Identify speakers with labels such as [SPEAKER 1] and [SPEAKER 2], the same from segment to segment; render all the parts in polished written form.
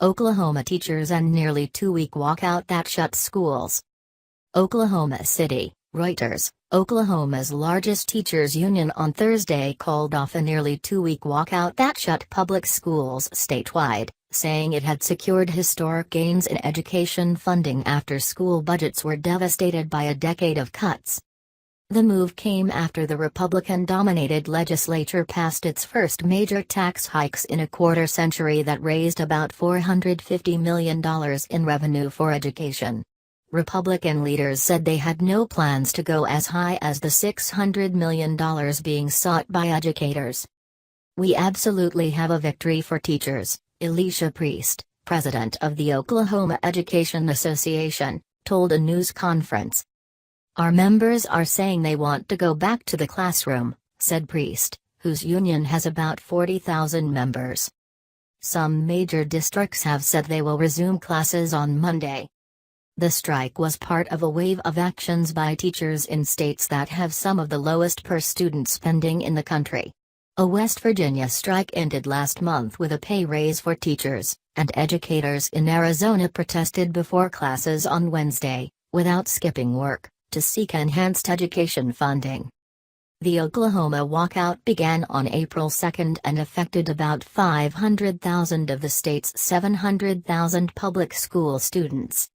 [SPEAKER 1] Oklahoma teachers and nearly two-week walkout that shuts schools. Oklahoma City, Reuters. Oklahoma's largest teachers union on Thursday called off a nearly two-week walkout that shut public schools statewide, saying it had secured historic gains in education funding after school budgets were devastated by a decade of cuts. The move came after the Republican-dominated legislature passed its first major tax hikes in a quarter century that raised about $450 million in revenue for education. Republican leaders said they had no plans to go as high as the $600 million being sought by educators. "We absolutely have a victory for teachers," Elisha Priest, president of the Oklahoma Education Association, told a news conference. "Our members are saying they want to go back to the classroom," said Priest, whose union has about 40,000 members. Some major districts have said they will resume classes on Monday. The strike was part of a wave of actions by teachers in states that have some of the lowest per-student spending in the country. A West Virginia strike ended last month with a pay raise for teachers, and educators in Arizona protested before classes on Wednesday, without skipping work, to seek enhanced education funding. The Oklahoma walkout began on April 2 and affected about 500,000 of the state's 700,000 public school students.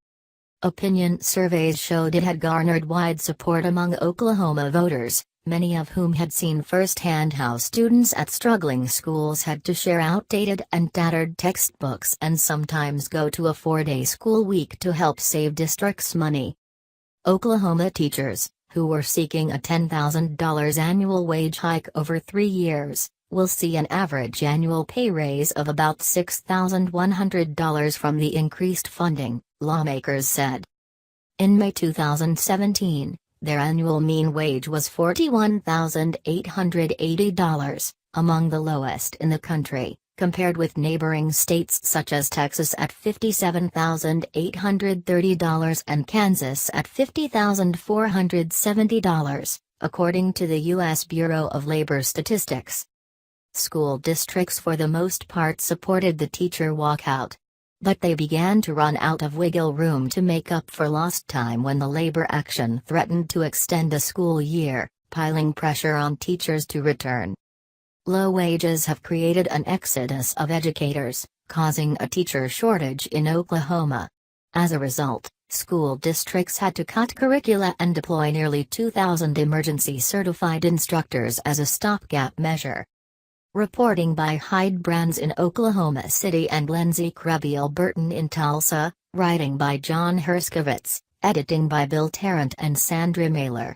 [SPEAKER 1] Opinion surveys showed it had garnered wide support among Oklahoma voters, many of whom had seen firsthand how students at struggling schools had to share outdated and tattered textbooks and sometimes go to a four-day school week to help save districts money. Oklahoma teachers, who were seeking a $10,000 annual wage hike over 3 years, will see an average annual pay raise of about $6,100 from the increased funding, lawmakers said. In May 2017, their annual mean wage was $41,880, among the lowest in the country, compared with neighboring states such as Texas at $57,830 and Kansas at $50,470, according to the U.S. Bureau of Labor Statistics. School districts for the most part supported the teacher walkout. But they began to run out of wiggle room to make up for lost time when the labor action threatened to extend the school year, piling pressure on teachers to return. Low wages have created an exodus of educators, causing a teacher shortage in Oklahoma. As a result, school districts had to cut curricula and deploy nearly 2,000 emergency certified instructors as a stopgap measure. Reporting by Hyde Brands in Oklahoma City and Lindsay Krebiel Burton in Tulsa, writing by John Herskovitz, editing by Bill Tarrant and Sandra Mailer.